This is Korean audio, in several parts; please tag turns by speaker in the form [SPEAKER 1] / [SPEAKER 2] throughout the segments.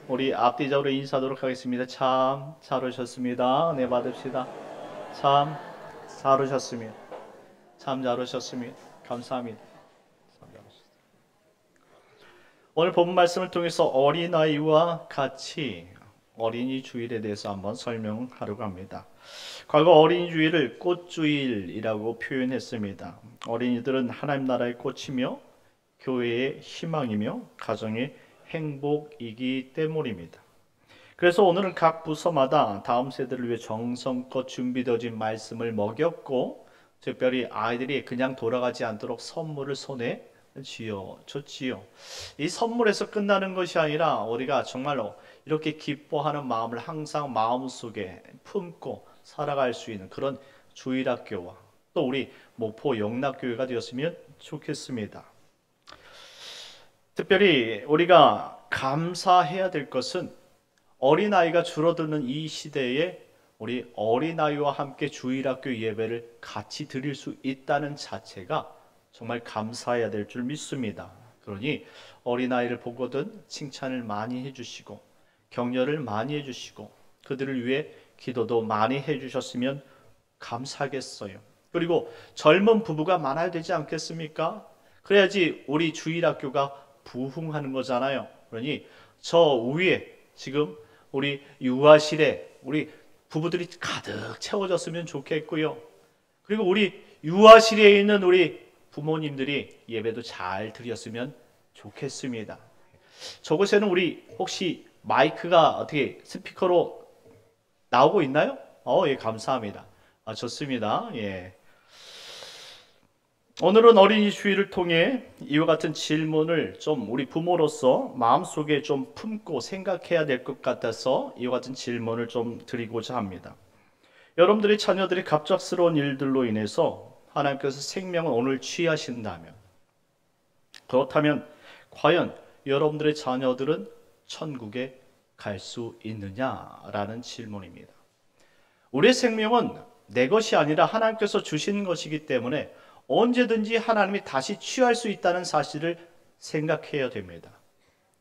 [SPEAKER 1] 우리 앞뒤적으로 인사하도록 하겠습니다. 참 잘 오셨습니다. 네, 받읍시다. 참 잘 오셨습니다. 참 잘 오셨습니다. 감사합니다. 오늘 본 말씀을 통해서 어린아이와 같이 어린이 주일에 대해서 한번 설명하려고 합니다. 과거 어린이 주일을 꽃주일이라고 표현했습니다. 어린이들은 하나님 나라의 꽃이며 교회의 희망이며 가정의 행복이기 때문입니다. 그래서 오늘은 각 부서마다 다음 세대를 위해 정성껏 준비되어진 말씀을 먹였고, 특별히 아이들이 그냥 돌아가지 않도록 선물을 손에 쥐어줬지요. 이 선물에서 끝나는 것이 아니라 우리가 정말로 이렇게 기뻐하는 마음을 항상 마음속에 품고 살아갈 수 있는 그런 주일학교와 또 우리 목포 영락교회가 되었으면 좋겠습니다. 특별히 우리가 감사해야 될 것은 어린아이가 줄어드는 이 시대에 우리 어린아이와 함께 주일학교 예배를 같이 드릴 수 있다는 자체가 정말 감사해야 될 줄 믿습니다. 그러니 어린아이를 보거든 칭찬을 많이 해주시고 격려를 많이 해주시고 그들을 위해 기도도 많이 해주셨으면 감사하겠어요. 그리고 젊은 부부가 많아야 되지 않겠습니까? 그래야지 우리 주일학교가 부흥하는 거잖아요. 그러니 저 위에 지금 우리 유아실에 우리 부부들이 가득 채워졌으면 좋겠고요. 그리고 우리 유아실에 있는 우리 부모님들이 예배도 잘 드렸으면 좋겠습니다. 저곳에는 우리 혹시 마이크가 어떻게 스피커로 나오고 있나요? 예, 감사합니다. 좋습니다. 예. 오늘은 어린이 주일을 통해 이와 같은 질문을 좀 우리 부모로서 마음속에 좀 품고 생각해야 될 것 같아서 이와 같은 질문을 좀 드리고자 합니다. 여러분들의 자녀들이 갑작스러운 일들로 인해서 하나님께서 생명을 오늘 취하신다면, 그렇다면 과연 여러분들의 자녀들은 천국에 갈 수 있느냐라는 질문입니다. 우리의 생명은 내 것이 아니라 하나님께서 주신 것이기 때문에 언제든지 하나님이 다시 취할 수 있다는 사실을 생각해야 됩니다.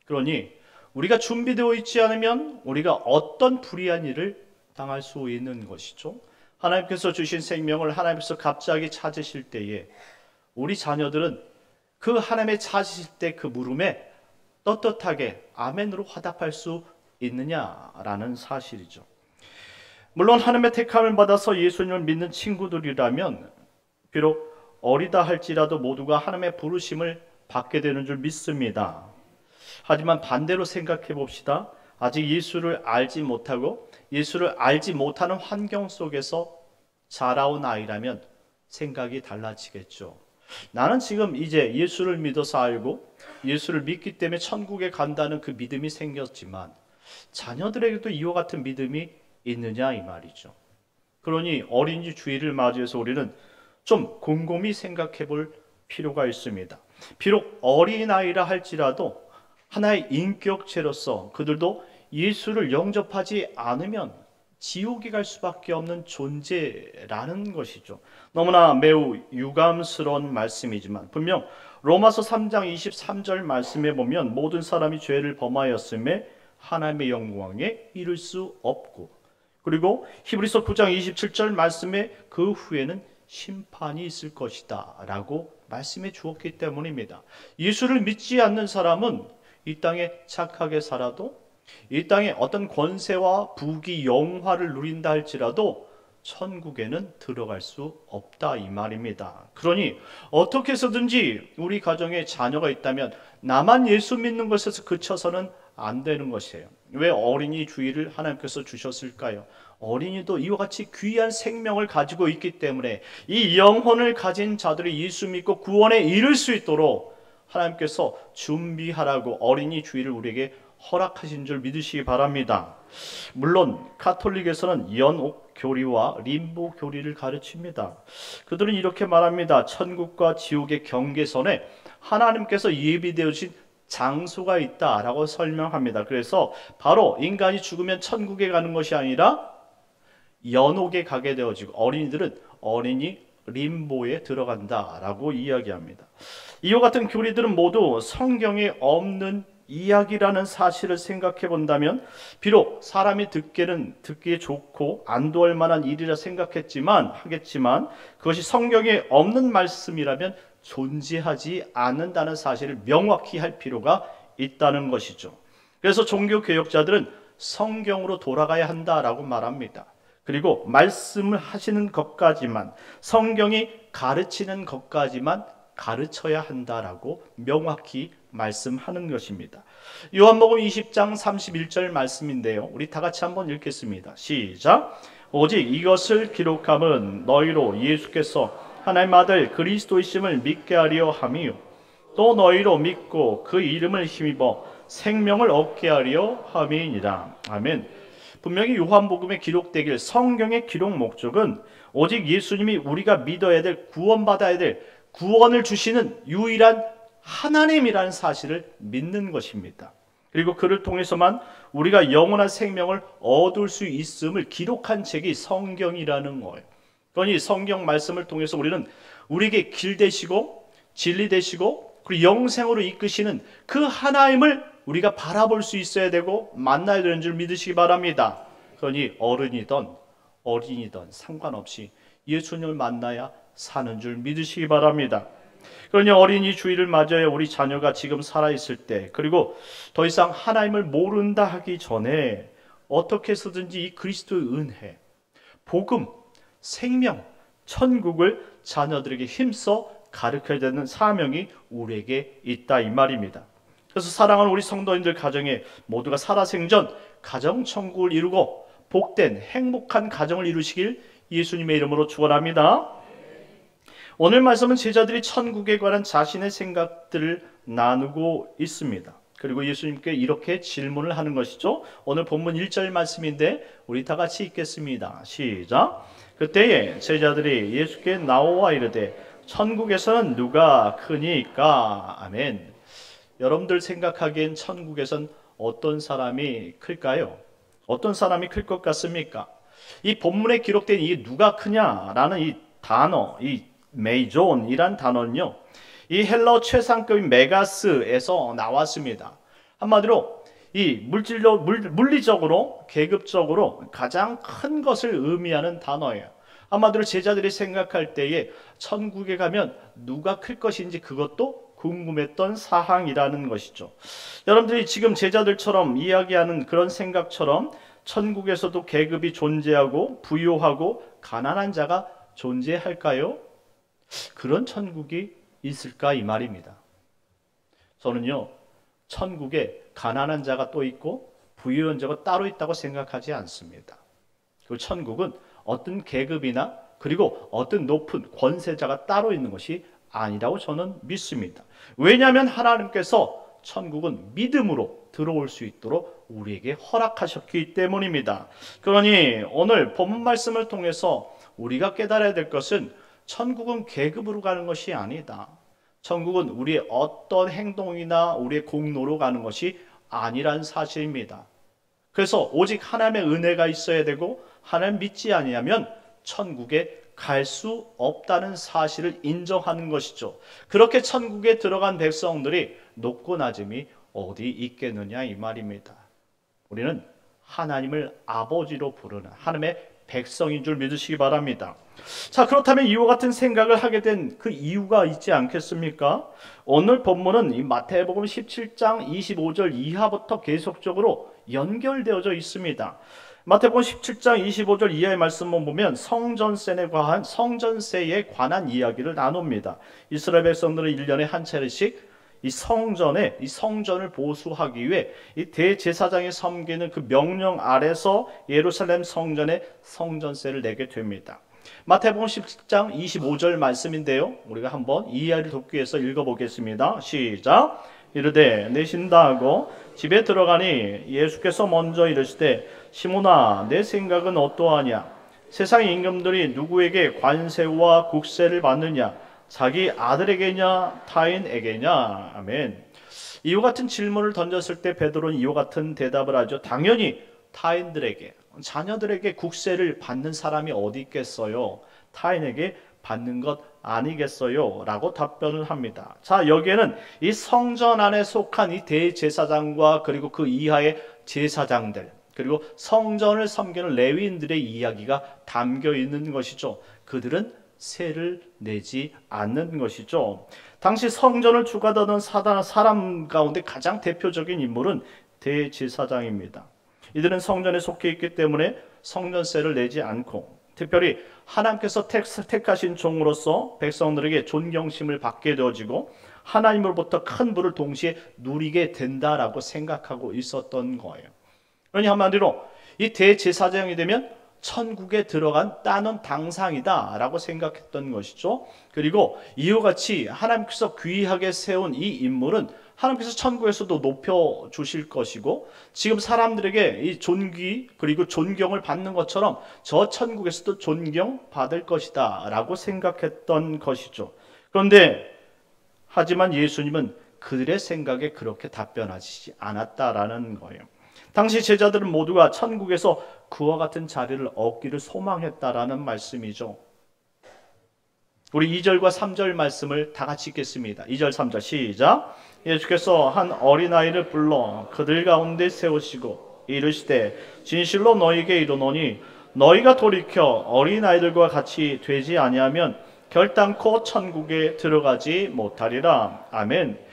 [SPEAKER 1] 그러니 우리가 준비되어 있지 않으면 우리가 어떤 불의한 일을 당할 수 있는 것이죠. 하나님께서 주신 생명을 하나님께서 갑자기 찾으실 때에 우리 자녀들은 그 하나님의 찾으실 때 그 물음에 떳떳하게 아멘으로 화답할 수 있느냐라는 사실이죠. 물론 하나님의 택함을 받아서 예수님을 믿는 친구들이라면 비록 어리다 할지라도 모두가 하나님의 부르심을 받게 되는 줄 믿습니다. 하지만 반대로 생각해 봅시다. 아직 예수를 알지 못하고 예수를 알지 못하는 환경 속에서 자라온 아이라면 생각이 달라지겠죠. 나는 지금 이제 예수를 믿어서 알고 예수를 믿기 때문에 천국에 간다는 그 믿음이 생겼지만 자녀들에게도 이와 같은 믿음이 있느냐 이 말이죠. 그러니 어린이 주일을 맞이해서 우리는 좀 곰곰이 생각해 볼 필요가 있습니다. 비록 어린아이라 할지라도 하나의 인격체로서 그들도 예수를 영접하지 않으면 지옥에 갈 수밖에 없는 존재라는 것이죠. 너무나 매우 유감스러운 말씀이지만 분명 로마서 3장 23절 말씀에 보면 모든 사람이 죄를 범하였음에 하나님의 영광에 이를 수 없고, 그리고 히브리서 9장 27절 말씀에 그 후에는 심판이 있을 것이다 라고 말씀해 주었기 때문입니다. 예수를 믿지 않는 사람은 이 땅에 착하게 살아도 이 땅에 어떤 권세와 부귀 영화를 누린다 할지라도 천국에는 들어갈 수 없다 이 말입니다. 그러니 어떻게 해서든지 우리 가정에 자녀가 있다면 나만 예수 믿는 것에서 그쳐서는 안 되는 것이에요. 왜 어린이 주일을 하나님께서 주셨을까요? 어린이도 이와 같이 귀한 생명을 가지고 있기 때문에 이 영혼을 가진 자들이 예수 믿고 구원에 이를 수 있도록 하나님께서 준비하라고 어린이 주일을 우리에게 허락하신 줄 믿으시기 바랍니다. 물론 가톨릭에서는 연옥 교리와 림보 교리를 가르칩니다. 그들은 이렇게 말합니다. 천국과 지옥의 경계선에 하나님께서 예비되어진 장소가 있다라고 설명합니다. 그래서 바로 인간이 죽으면 천국에 가는 것이 아니라 연옥에 가게 되어지고 어린이들은 어린이 림보에 들어간다라고 이야기합니다. 이와 같은 교리들은 모두 성경에 없는 이야기라는 사실을 생각해 본다면 비록 사람이 듣기에 좋고 안도할 만한 일이라 하겠지만 그것이 성경에 없는 말씀이라면 존재하지 않는다는 사실을 명확히 할 필요가 있다는 것이죠. 그래서 종교 개혁자들은 성경으로 돌아가야 한다라고 말합니다. 그리고 말씀을 하시는 것까지만, 성경이 가르치는 것까지만 가르쳐야 한다라고 명확히 말씀하는 것입니다. 요한복음 20장 31절 말씀인데요, 우리 다 같이 한번 읽겠습니다. 시작. 오직 이것을 기록함은 너희로 예수께서 하나님 아들 그리스도이심을 믿게 하려 함이요 또 너희로 믿고 그 이름을 힘입어 생명을 얻게 하려 함이니라. 아멘. 분명히 요한복음에 기록되길 성경의 기록 목적은 오직 예수님이 우리가 믿어야 될, 구원받아야 될, 구원을 주시는 유일한 하나님이라는 사실을 믿는 것입니다. 그리고 그를 통해서만 우리가 영원한 생명을 얻을 수 있음을 기록한 책이 성경이라는 거예요. 그러니 성경 말씀을 통해서 우리는 우리에게 길 되시고 진리 되시고 그리고 영생으로 이끄시는 그 하나님을 우리가 바라볼 수 있어야 되고 만나야 되는 줄 믿으시기 바랍니다. 그러니 어른이든 어린이든 상관없이 예수님을 만나야 사는 줄 믿으시기 바랍니다. 그러니 어린이 주일을 맞아야 우리 자녀가 지금 살아있을 때, 그리고 더 이상 하나님을 모른다 하기 전에 어떻게 해서든지 이 그리스도의 은혜, 복음, 생명, 천국을 자녀들에게 힘써 가르쳐야 되는 사명이 우리에게 있다 이 말입니다. 그래서 사랑하는 우리 성도님들 가정에 모두가 살아생전 가정천국을 이루고 복된 행복한 가정을 이루시길 예수님의 이름으로 축원합니다. 오늘 말씀은 제자들이 천국에 관한 자신의 생각들을 나누고 있습니다. 그리고 예수님께 이렇게 질문을 하는 것이죠. 오늘 본문 1절 말씀인데 우리 다 같이 읽겠습니다. 시작. 그때에 제자들이 예수께 나와 이르되 천국에서는 누가 크니까? 아멘. 여러분들 생각하기엔 천국에선 어떤 사람이 클까요? 어떤 사람이 클 것 같습니까? 이 본문에 기록된 이 누가 크냐라는 이 단어, 이 메이존이란 단어는요, 이 헬라어 최상급인 메가스에서 나왔습니다. 한마디로 이 물리적으로 계급적으로 가장 큰 것을 의미하는 단어예요. 한마디로 제자들이 생각할 때에 천국에 가면 누가 클 것인지 그것도 궁금했던 사항이라는 것이죠. 여러분들이 지금 제자들처럼 이야기하는 그런 생각처럼 천국에서도 계급이 존재하고 부유하고 가난한 자가 존재할까요? 그런 천국이 있을까 이 말입니다. 저는요, 천국에 가난한 자가 또 있고 부유한 자가 따로 있다고 생각하지 않습니다. 그 천국은 어떤 계급이나 그리고 어떤 높은 권세자가 따로 있는 것이 아니라고 저는 믿습니다. 왜냐하면 하나님께서 천국은 믿음으로 들어올 수 있도록 우리에게 허락하셨기 때문입니다. 그러니 오늘 본문 말씀을 통해서 우리가 깨달아야 될 것은 천국은 계급으로 가는 것이 아니다. 천국은 우리의 어떤 행동이나 우리의 공로로 가는 것이 아니란 사실입니다. 그래서 오직 하나님의 은혜가 있어야 되고 하나님 믿지 아니하면 천국에 갈 수 없다는 사실을 인정하는 것이죠. 그렇게 천국에 들어간 백성들이 높고 낮음이 어디 있겠느냐 이 말입니다. 우리는 하나님을 아버지로 부르는 하나님의 백성인 줄 믿으시기 바랍니다. 자, 그렇다면 이와 같은 생각을 하게 된 그 이유가 있지 않겠습니까? 오늘 본문은 이 마태복음 17장 25절 이하부터 계속적으로 연결되어져 있습니다. 마태복음 17장 25절 이하의 말씀을 보면 성전세에 관한 이야기를 나눕니다. 이스라엘 백성들은 1년에 한 차례씩 이 성전을 보수하기 위해 이 대제사장이 섬기는 그 명령 아래서 예루살렘 성전에 성전세를 내게 됩니다. 마태복음 17장 25절 말씀인데요, 우리가 한번 이 이야기를 돕기 위해서 읽어보겠습니다. 시작. 이르되 내신다 하고 집에 들어가니 예수께서 먼저 이르시되 시몬아 내 생각은 어떠하냐? 세상의 임금들이 누구에게 관세와 국세를 받느냐? 자기 아들에게냐 타인에게냐? 아멘. 이와 같은 질문을 던졌을 때 베드로는 이와 같은 대답을 하죠. 당연히 타인들에게, 자녀들에게 국세를 받는 사람이 어디 있겠어요? 타인에게 받는 것 아니겠어요? 라고 답변을 합니다. 자, 여기에는 이 성전 안에 속한 이 대제사장과 그리고 그 이하의 제사장들, 그리고 성전을 섬기는 레위인들의 이야기가 담겨 있는 것이죠. 그들은 세를 내지 않는 것이죠. 당시 성전을 주관하던 사람 가운데 가장 대표적인 인물은 대제사장입니다. 이들은 성전에 속해 있기 때문에 성전세를 내지 않고, 특별히 하나님께서 택하신 종으로서 백성들에게 존경심을 받게 되어지고 하나님으로부터 큰 부를 동시에 누리게 된다라고 생각하고 있었던 거예요. 그러니 한마디로 이 대제사장이 되면 천국에 들어간 따놓은 당상이다 라고 생각했던 것이죠. 그리고 이와 같이 하나님께서 귀하게 세운 이 인물은 하나님께서 천국에서도 높여주실 것이고, 지금 사람들에게 이 존귀 그리고 존경을 받는 것처럼 저 천국에서도 존경받을 것이다 라고 생각했던 것이죠. 그런데 하지만 예수님은 그들의 생각에 그렇게 답변하시지 않았다라는 거예요. 당시 제자들은 모두가 천국에서 그와 같은 자리를 얻기를 소망했다라는 말씀이죠. 우리 2절과 3절 말씀을 다 같이 읽겠습니다. 2절 3절 시작. 예수께서 한 어린아이를 불러 그들 가운데 세우시고 이르시되 진실로 너희에게 이르노니 너희가 돌이켜 어린아이들과 같이 되지 아니하면 결단코 천국에 들어가지 못하리라. 아멘.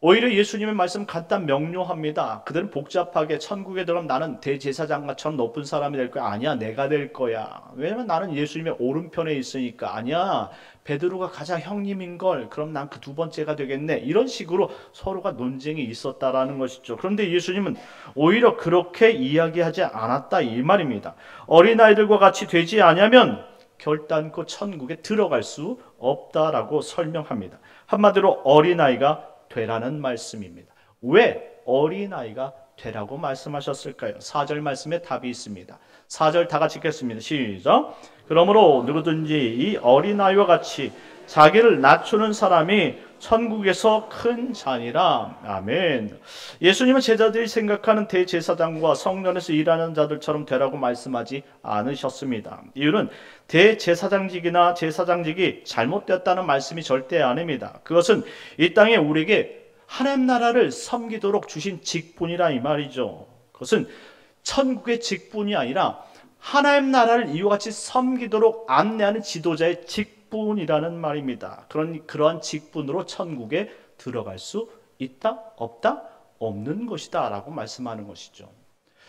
[SPEAKER 1] 오히려 예수님의 말씀 간단 명료합니다. 그들은 복잡하게 천국에 들어가면 나는 대제사장처럼 높은 사람이 될 거야. 아니야, 내가 될 거야. 왜냐면 나는 예수님의 오른편에 있으니까. 아니야, 베드로가 가장 형님인 걸. 그럼 난 그 두 번째가 되겠네. 이런 식으로 서로가 논쟁이 있었다라는 것이죠. 그런데 예수님은 오히려 그렇게 이야기하지 않았다 이 말입니다. 어린아이들과 같이 되지 않으면 결단코 천국에 들어갈 수 없다라고 설명합니다. 한마디로 어린아이가 되라는 말씀입니다. 왜 어린아이가 되라고 말씀하셨을까요? 4절 말씀에 답이 있습니다. 4절 다 같이 읽겠습니다. 시작. 그러므로 누구든지 이 어린아이와 같이 자기를 낮추는 사람이 천국에서 큰 자니라. 아멘. 예수님은 제자들이 생각하는 대제사장과 성전에서 일하는 자들처럼 되라고 말씀하지 않으셨습니다. 이유는 대제사장직이나 제사장직이 잘못되었다는 말씀이 절대 아닙니다. 그것은 이 땅에 우리에게 하나님 나라를 섬기도록 주신 직분이라 이 말이죠. 그것은 천국의 직분이 아니라 하나님 나라를 이와 같이 섬기도록 안내하는 지도자의 직분이라는 말입니다. 그러한 직분으로 천국에 들어갈 수 있다? 없다? 없는 것이다 라고 말씀하는 것이죠.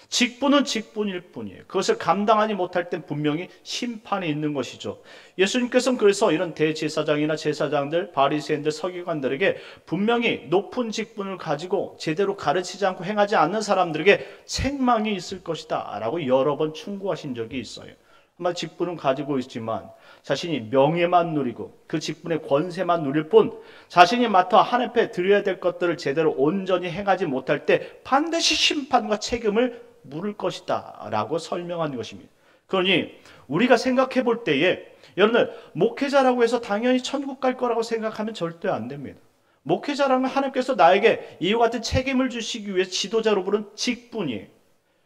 [SPEAKER 1] 직분은 직분일 뿐이에요. 그것을 감당하지 못할 땐 분명히 심판이 있는 것이죠. 예수님께서는 그래서 이런 대제사장이나 제사장들, 바리새인들, 서기관들에게 분명히 높은 직분을 가지고 제대로 가르치지 않고 행하지 않는 사람들에게 책망이 있을 것이다 라고 여러 번 충고하신 적이 있어요. 아마 직분은 가지고 있지만 자신이 명예만 누리고 그 직분의 권세만 누릴 뿐 자신이 맡아 하나님 앞에 드려야 될 것들을 제대로 온전히 행하지 못할 때 반드시 심판과 책임을 물을 것이다 라고 설명한 것입니다. 그러니 우리가 생각해 볼 때에 여러분들 목회자라고 해서 당연히 천국 갈 거라고 생각하면 절대 안 됩니다. 목회자라는 건 하나님께서 나에게 이와 같은 책임을 주시기 위해 지도자로 부른 직분이에요.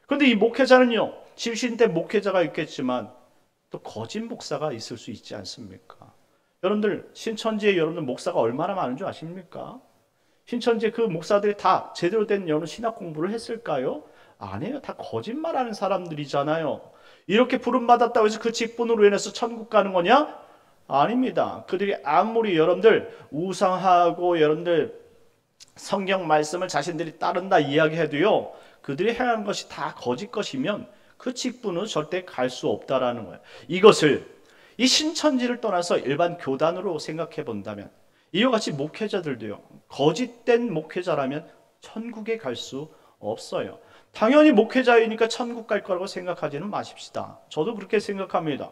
[SPEAKER 1] 그런데 이 목회자는요, 실신 때 목회자가 있겠지만 또 거짓 목사가 있을 수 있지 않습니까? 여러분들 신천지에 여러분들 목사가 얼마나 많은 줄 아십니까? 신천지에 그 목사들이 다 제대로 된 여러분 신학 공부를 했을까요? 아니에요. 다 거짓말하는 사람들이잖아요. 이렇게 부름받았다고 해서 그 직분으로 인해서 천국 가는 거냐? 아닙니다. 그들이 아무리 여러분들 우상하고 여러분들 성경 말씀을 자신들이 따른다 이야기해도요, 그들이 행하는 것이 다 거짓 것이면 그 직분은 절대 갈 수 없다라는 거예요. 이것을 이 신천지를 떠나서 일반 교단으로 생각해 본다면 이와 같이 목회자들도요, 거짓된 목회자라면 천국에 갈 수 없어요. 당연히 목회자이니까 천국 갈 거라고 생각하지는 마십시다. 저도 그렇게 생각합니다.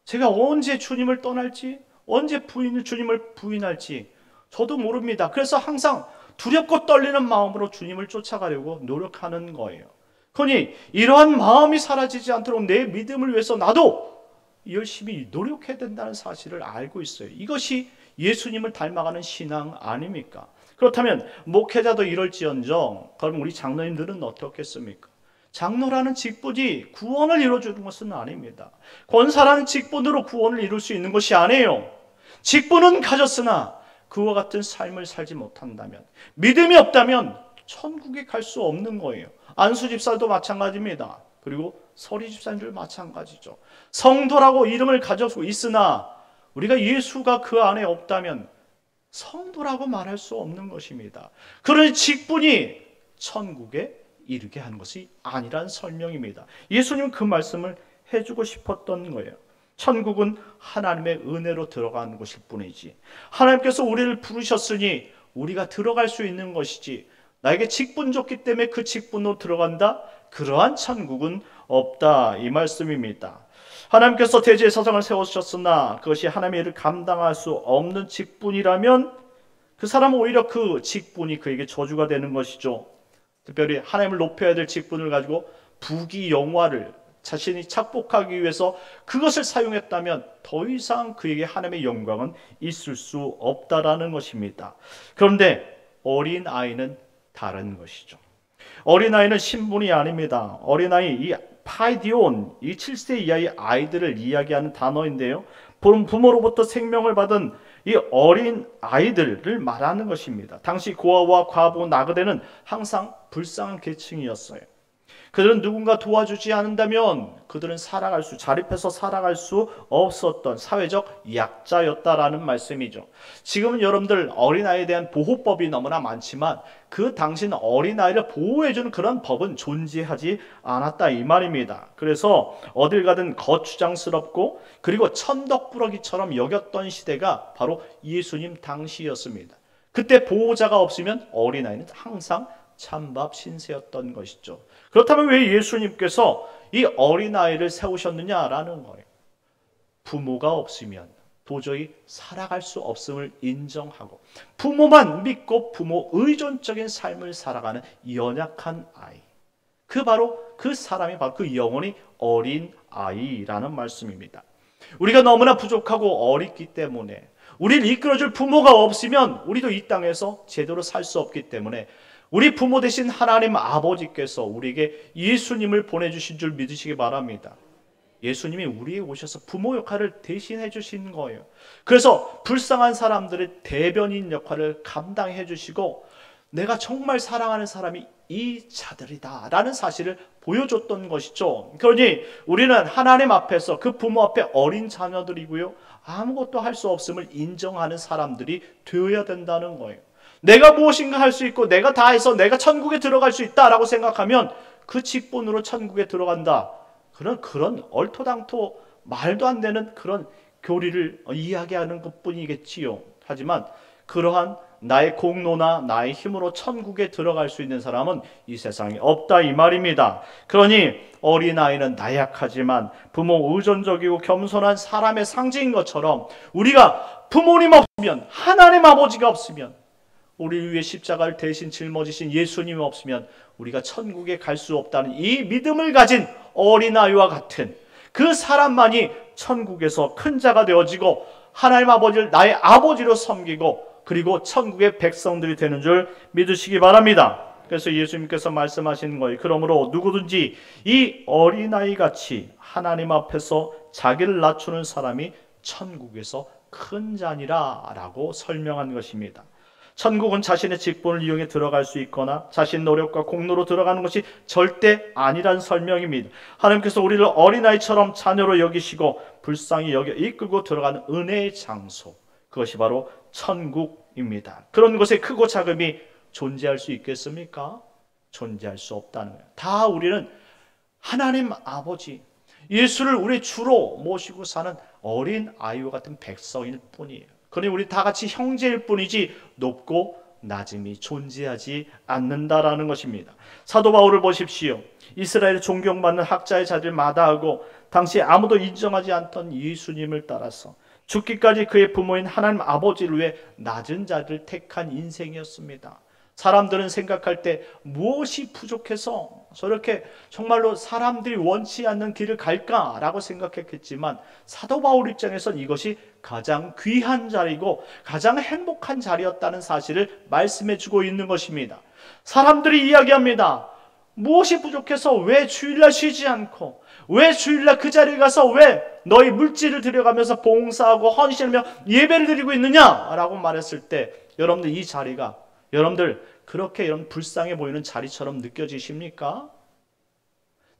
[SPEAKER 1] 제가 언제 주님을 떠날지, 언제 주님을 부인할지 저도 모릅니다. 그래서 항상 두렵고 떨리는 마음으로 주님을 쫓아가려고 노력하는 거예요. 그러니 이러한 마음이 사라지지 않도록 내 믿음을 위해서 나도 열심히 노력해야 된다는 사실을 알고 있어요. 이것이 예수님을 닮아가는 신앙 아닙니까? 그렇다면 목회자도 이럴지언정 그럼 우리 장로님들은 어떻겠습니까? 장로라는 직분이 구원을 이루어주는 것은 아닙니다. 권사라는 직분으로 구원을 이룰 수 있는 것이 아니에요. 직분은 가졌으나 그와 같은 삶을 살지 못한다면, 믿음이 없다면 천국에 갈 수 없는 거예요. 안수 집사도 마찬가지입니다. 그리고 서리 집사님들 마찬가지죠. 성도라고 이름을 가지고 있으나 우리가 예수가 그 안에 없다면 성도라고 말할 수 없는 것입니다. 그런 직분이 천국에 이르게 하는 것이 아니란 설명입니다. 예수님은 그 말씀을 해주고 싶었던 거예요. 천국은 하나님의 은혜로 들어가는 것일 뿐이지, 하나님께서 우리를 부르셨으니 우리가 들어갈 수 있는 것이지, 나에게 직분 줬기 때문에 그 직분으로 들어간다, 그러한 천국은 없다, 이 말씀입니다. 하나님께서 대제사장을 세우셨으나 그것이 하나님의 일을 감당할 수 없는 직분이라면 그 사람은 오히려 그 직분이 그에게 저주가 되는 것이죠. 특별히 하나님을 높여야 될 직분을 가지고 부귀 영화를 자신이 착복하기 위해서 그것을 사용했다면 더 이상 그에게 하나님의 영광은 있을 수 없다라는 것입니다. 그런데 어린아이는 다른 것이죠. 어린아이는 신분이 아닙니다. 어린아이, 이 파이디온, 이 7세 이하의 아이들을 이야기하는 단어인데요, 부모로부터 생명을 받은 이 어린 아이들을 말하는 것입니다. 당시 고아와 과부, 나그네는 항상 불쌍한 계층이었어요. 그들은 누군가 도와주지 않는다면 그들은 자립해서 살아갈 수 없었던 사회적 약자였다라는 말씀이죠. 지금은 여러분들 어린아이에 대한 보호법이 너무나 많지만 그 당시는 어린아이를 보호해주는 그런 법은 존재하지 않았다, 이 말입니다. 그래서 어딜 가든 거추장스럽고 그리고 천덕꾸러기처럼 여겼던 시대가 바로 예수님 당시였습니다. 그때 보호자가 없으면 어린아이는 항상 찬밥 신세였던 것이죠. 그렇다면 왜 예수님께서 이 어린아이를 세우셨느냐라는 거예요. 부모가 없으면 도저히 살아갈 수 없음을 인정하고 부모만 믿고 부모 의존적인 삶을 살아가는 연약한 아이, 그 사람이 바로 그 영혼이 어린아이라는 말씀입니다. 우리가 너무나 부족하고 어리기 때문에, 우리를 이끌어줄 부모가 없으면 우리도 이 땅에서 제대로 살 수 없기 때문에 우리 부모 되신 하나님 아버지께서 우리에게 예수님을 보내주신 줄 믿으시기 바랍니다. 예수님이 우리에게 오셔서 부모 역할을 대신해 주신 거예요. 그래서 불쌍한 사람들의 대변인 역할을 감당해 주시고 내가 정말 사랑하는 사람이 이 자들이다 라는 사실을 보여줬던 것이죠. 그러니 우리는 하나님 앞에서 그 부모 앞에 어린 자녀들이고요, 아무것도 할 수 없음을 인정하는 사람들이 되어야 된다는 거예요. 내가 무엇인가 할 수 있고 내가 다 해서 내가 천국에 들어갈 수 있다라고 생각하면 그 직분으로 천국에 들어간다, 그런 얼토당토 말도 안 되는 그런 교리를 이야기하는 것뿐이겠지요. 하지만 그러한 나의 공로나 나의 힘으로 천국에 들어갈 수 있는 사람은 이 세상에 없다, 이 말입니다. 그러니 어린아이는 나약하지만 부모 의존적이고 겸손한 사람의 상징인 것처럼 우리가 부모님 없으면, 하나님 아버지가 없으면, 우리를 위해 십자가를 대신 짊어지신 예수님이 없으면 우리가 천국에 갈 수 없다는 이 믿음을 가진 어린아이와 같은 그 사람만이 천국에서 큰 자가 되어지고 하나님 아버지를 나의 아버지로 섬기고 그리고 천국의 백성들이 되는 줄 믿으시기 바랍니다. 그래서 예수님께서 말씀하시는 거예요. 그러므로 누구든지 이 어린아이 같이 하나님 앞에서 자기를 낮추는 사람이 천국에서 큰 자니라 라고 설명한 것입니다. 천국은 자신의 직분을 이용해 들어갈 수 있거나 자신 노력과 공로로 들어가는 것이 절대 아니란 설명입니다. 하나님께서 우리를 어린아이처럼 자녀로 여기시고 불쌍히 여겨 이끌고 들어가는 은혜의 장소, 그것이 바로 천국입니다. 그런 곳에 크고 작음이 존재할 수 있겠습니까? 존재할 수 없다는 거예요. 다 우리는 하나님 아버지, 예수를 우리 주로 모시고 사는 어린 아이와 같은 백성일 뿐이에요. 그러니 우리 다 같이 형제일 뿐이지 높고 낮음이 존재하지 않는다라는 것입니다. 사도 바울을 보십시오. 이스라엘에 존경받는 학자의 자리를 마다하고 당시 아무도 인정하지 않던 예수님을 따라서 죽기까지 그의 부모인 하나님 아버지를 위해 낮은 자리를 택한 인생이었습니다. 사람들은 생각할 때 무엇이 부족해서 저렇게 정말로 사람들이 원치 않는 길을 갈까라고 생각했겠지만 사도 바울 입장에선 이것이 가장 귀한 자리고 가장 행복한 자리였다는 사실을 말씀해 주고 있는 것입니다. 사람들이 이야기합니다. 무엇이 부족해서 왜 주일날 쉬지 않고 왜 주일날 그 자리에 가서 왜 너희 물질을 들여가면서 봉사하고 헌신하며 예배를 드리고 있느냐라고 말했을 때 여러분들 이 자리가 여러분들 그렇게 이런 불쌍해 보이는 자리처럼 느껴지십니까?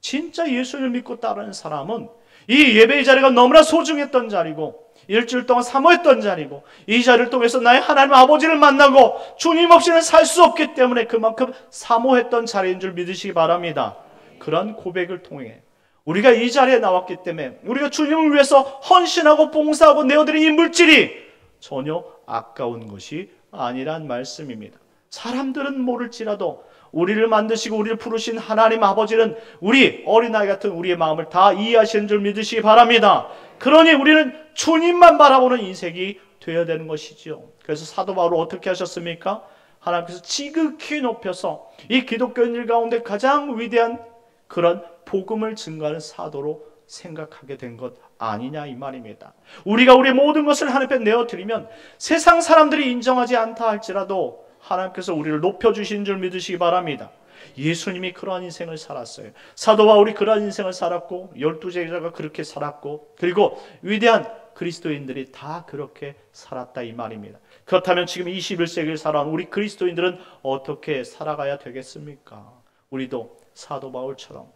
[SPEAKER 1] 진짜 예수를 믿고 따르는 사람은 이 예배의 자리가 너무나 소중했던 자리고 일주일 동안 사모했던 자리고 이 자리를 통해서 나의 하나님 아버지를 만나고 주님 없이는 살 수 없기 때문에 그만큼 사모했던 자리인 줄 믿으시기 바랍니다. 그런 고백을 통해 우리가 이 자리에 나왔기 때문에 우리가 주님을 위해서 헌신하고 봉사하고 내어드린 이 물질이 전혀 아까운 것이 아니란 말씀입니다. 사람들은 모를지라도 우리를 만드시고 우리를 부르신 하나님 아버지는 우리 어린아이 같은 우리의 마음을 다 이해하시는 줄 믿으시기 바랍니다. 그러니 우리는 주님만 바라보는 인생이 되어야 되는 것이지요. 그래서 사도 바울은 어떻게 하셨습니까? 하나님께서 지극히 높여서 이 기독교인들 가운데 가장 위대한 그런 복음을 증거하는 사도로 생각하게 된 것 아니냐 이 말입니다. 우리가 우리의 모든 것을 하나님 앞에 내어드리면 세상 사람들이 인정하지 않다 할지라도 하나님께서 우리를 높여주신 줄 믿으시기 바랍니다. 예수님이 그러한 인생을 살았어요. 사도 바울이 그러한 인생을 살았고 12제자가 그렇게 살았고 그리고 위대한 그리스도인들이 다 그렇게 살았다 이 말입니다. 그렇다면 지금 21세기를 살아온 우리 그리스도인들은 어떻게 살아가야 되겠습니까? 우리도 사도 바울처럼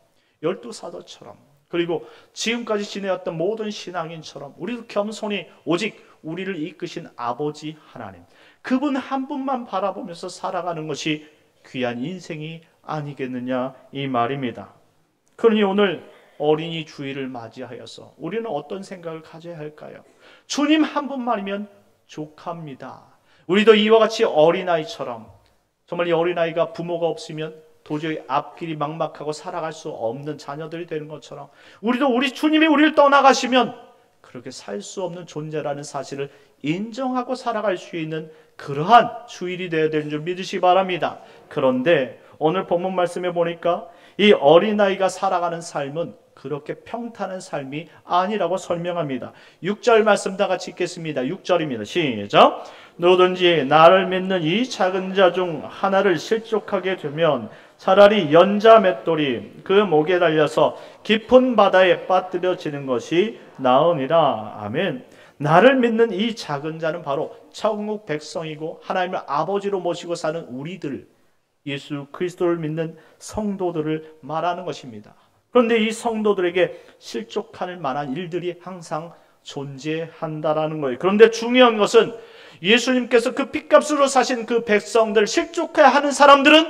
[SPEAKER 1] 12사도처럼 그리고 지금까지 지내왔던 모든 신앙인처럼 우리도 겸손히 오직 우리를 이끄신 아버지 하나님 그분 한 분만 바라보면서 살아가는 것이 귀한 인생이 아니겠느냐 이 말입니다. 그러니 오늘 어린이 주일을 맞이하여서 우리는 어떤 생각을 가져야 할까요? 주님 한 분만이면 족합니다. 우리도 이와 같이 어린아이처럼 정말 이 어린아이가 부모가 없으면 도저히 앞길이 막막하고 살아갈 수 없는 자녀들이 되는 것처럼 우리도 우리 주님이 우리를 떠나가시면 그렇게 살 수 없는 존재라는 사실을 인정하고 살아갈 수 있는 그러한 주일이 되어야 되는 줄 믿으시기 바랍니다. 그런데 오늘 본문 말씀에 보니까 이 어린아이가 살아가는 삶은 그렇게 평탄한 삶이 아니라고 설명합니다. 6절 말씀 다 같이 읽겠습니다. 6절입니다. 시작. 누구든지 나를 믿는 이 작은 자 중 하나를 실족하게 되면 차라리 연자 맷돌이 그 목에 달려서 깊은 바다에 빠뜨려지는 것이 나으니라. 아멘. 나를 믿는 이 작은 자는 바로 천국 백성이고 하나님을 아버지로 모시고 사는 우리들, 예수 그리스도를 믿는 성도들을 말하는 것입니다. 그런데 이 성도들에게 실족할 만한 일들이 항상 존재한다라는 거예요. 그런데 중요한 것은 예수님께서 그 핏값으로 사신 그 백성들 실족해야 하는 사람들은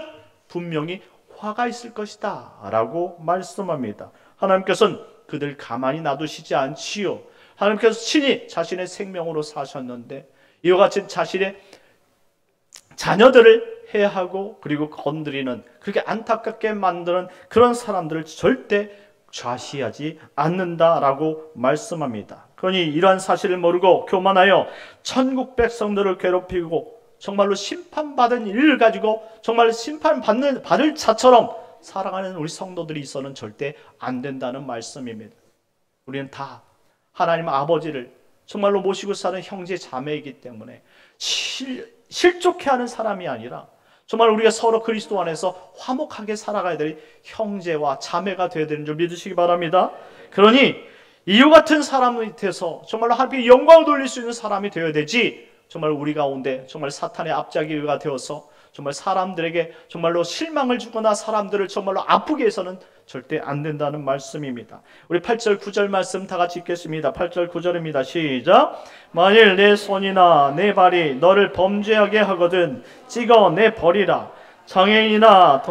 [SPEAKER 1] 분명히 화가 있을 것이다 라고 말씀합니다. 하나님께서는 그들 가만히 놔두시지 않지요. 하나님께서 친히 자신의 생명으로 사셨는데 이와 같이 자신의 자녀들을 해하고 그리고 건드리는 그렇게 안타깝게 만드는 그런 사람들을 절대 좌시하지 않는다라고 말씀합니다. 그러니 이러한 사실을 모르고 교만하여 천국 백성들을 괴롭히고 정말로 심판받은 일을 가지고 정말 심판받을 자처럼 살아가는 우리 성도들이 있어서는 절대 안 된다는 말씀입니다. 우리는 다 하나님 아버지를 정말로 모시고 사는 형제 자매이기 때문에 실족해하는 사람이 아니라 정말 우리가 서로 그리스도 안에서 화목하게 살아가야 될 형제와 자매가 되어야 되는 줄 믿으시기 바랍니다. 그러니 이와 같은 사람 밑에서 정말로 하나님께 영광을 돌릴 수 있는 사람이 되어야 되지 정말 우리 가운데 정말 사탄의 앞잡이가 되어서 정말 사람들에게 정말로 실망을 주거나 사람들을 정말로 아프게 해서는 절대 안 된다는 말씀입니다. 우리 8절 9절 말씀 다 같이 읽겠습니다. 8절 9절입니다. 시작. 만일 내 손이나 내 발이 너를 범죄하게 하거든 찍어 내 버리라. 장애인이나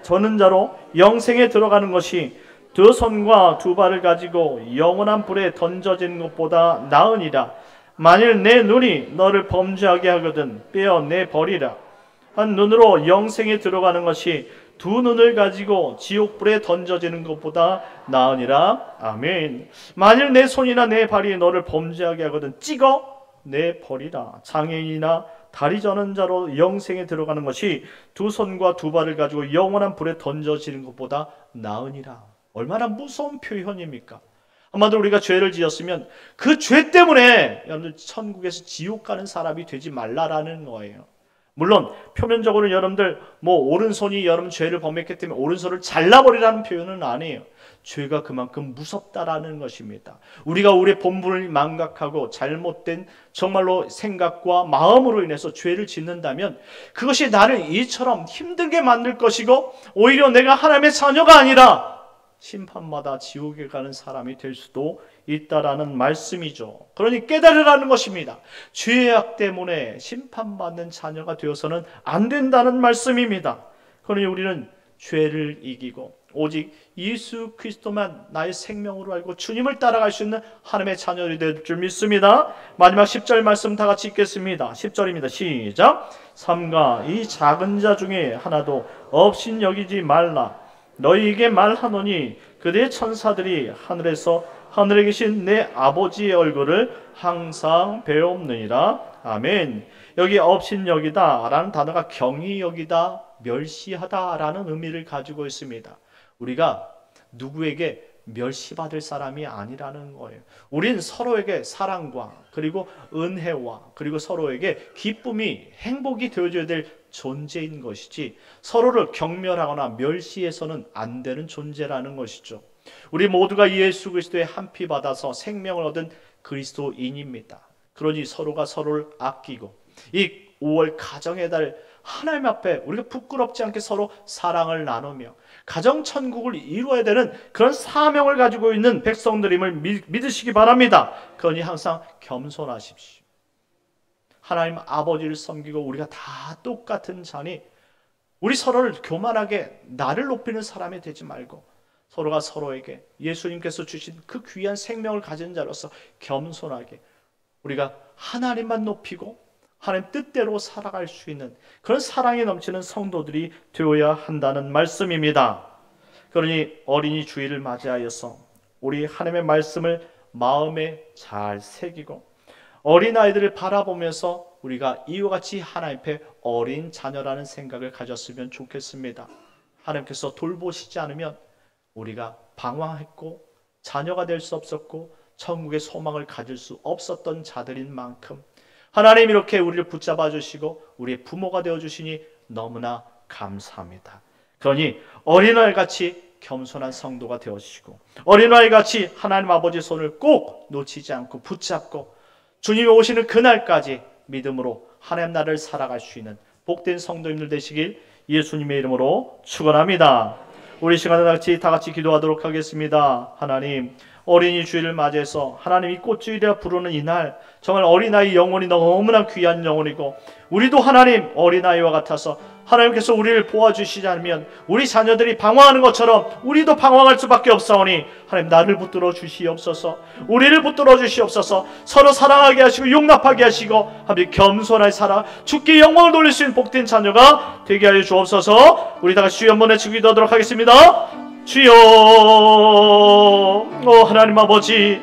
[SPEAKER 1] 저는 자로 영생에 들어가는 것이 두 손과 두 발을 가지고 영원한 불에 던져지는 것보다 나으니라. 만일 내 눈이 너를 범죄하게 하거든 빼어 버리라. 한 눈으로 영생에 들어가는 것이 두 눈을 가지고 지옥불에 던져지는 것보다 나으니라. 아멘. 만일 내 손이나 내 발이 너를 범죄하게 하거든 찍어 버리라. 장애인이나 다리 저는 자로 영생에 들어가는 것이 두 손과 두 발을 가지고 영원한 불에 던져지는 것보다 나으니라. 얼마나 무서운 표현입니까? 아마도 우리가 죄를 지었으면 그 죄 때문에 여러분들 천국에서 지옥 가는 사람이 되지 말라라는 거예요. 물론 표면적으로 여러분들 오른손이 여러분 죄를 범했기 때문에 오른손을 잘라버리라는 표현은 아니에요. 죄가 그만큼 무섭다라는 것입니다. 우리가 우리의 본분을 망각하고 잘못된 정말로 생각과 마음으로 인해서 죄를 짓는다면 그것이 나를 이처럼 힘들게 만들 것이고 오히려 내가 하나님의 자녀가 아니라 심판마다 지옥에 가는 사람이 될 수도 있다라는 말씀이죠. 그러니 깨달으라는 것입니다. 죄의 악 때문에 심판받는 자녀가 되어서는 안 된다는 말씀입니다. 그러니 우리는 죄를 이기고 오직 예수 그리스도만 나의 생명으로 알고 주님을 따라갈 수 있는 하나님의 자녀들이 될 줄 믿습니다. 마지막 10절 말씀 다 같이 읽겠습니다. 10절입니다. 시작. 삼가 이 작은 자 중에 하나도 없인 여기지 말라. 너희에게 말하노니 그대의 천사들이 하늘에서 하늘에 계신 내 아버지의 얼굴을 항상 배옵느니라. 아멘. 여기 없인 여기다 라는 단어가 경히 여기다, 멸시하다 라는 의미를 가지고 있습니다. 우리가 누구에게 멸시받을 사람이 아니라는 거예요. 우린 서로에게 사랑과 그리고 은혜와 그리고 서로에게 기쁨이, 행복이 되어줘야 될 존재인 것이지 서로를 경멸하거나 멸시해서는 안 되는 존재라는 것이죠. 우리 모두가 예수 그리스도의 한 피 받아서 생명을 얻은 그리스도인입니다. 그러니 서로가 서로를 아끼고 이 5월 가정의 달 하나님 앞에 우리가 부끄럽지 않게 서로 사랑을 나누며 가정천국을 이루어야 되는 그런 사명을 가지고 있는 백성들임을 믿으시기 바랍니다. 그러니 항상 겸손하십시오. 하나님 아버지를 섬기고 우리가 다 똑같은 자니 우리 서로를 교만하게 나를 높이는 사람이 되지 말고 서로가 서로에게 예수님께서 주신 그 귀한 생명을 가진 자로서 겸손하게 우리가 하나님만 높이고 하나님 뜻대로 살아갈 수 있는 그런 사랑이 넘치는 성도들이 되어야 한다는 말씀입니다. 그러니 어린이 주일을 맞이하여서 우리 하나님의 말씀을 마음에 잘 새기고 어린아이들을 바라보면서 우리가 이와 같이 하나님 앞에 어린 자녀라는 생각을 가졌으면 좋겠습니다. 하나님께서 돌보시지 않으면 우리가 방황했고 자녀가 될 수 없었고 천국의 소망을 가질 수 없었던 자들인 만큼 하나님 이렇게 우리를 붙잡아 주시고 우리의 부모가 되어 주시니 너무나 감사합니다. 그러니 어린아이같이 겸손한 성도가 되어주시고 어린아이같이 하나님 아버지의 손을 꼭 놓치지 않고 붙잡고 주님이 오시는 그날까지 믿음으로 하나님 나라를 살아갈 수 있는 복된 성도님들 되시길 예수님의 이름으로 축원합니다. 우리 시간에 다 같이 기도하도록 하겠습니다. 하나님, 어린이 주일을 맞이해서 하나님이 꽃주일이라 부르는 이날 정말 어린아이 영혼이 너무나 귀한 영혼이고 우리도 하나님 어린아이와 같아서 하나님께서 우리를 보아주시지 않으면 우리 자녀들이 방황하는 것처럼 우리도 방황할 수밖에 없사오니 하나님 나를 붙들어 주시옵소서. 우리를 붙들어 주시옵소서. 서로 사랑하게 하시고 용납하게 하시고 하나님 겸손하게 살아 주께 영광을 돌릴 수 있는 복된 자녀가 되게 하여 주옵소서. 우리 다 같이 주여 한번 외치고 기도하도록 하겠습니다. 주여 하나님 아버지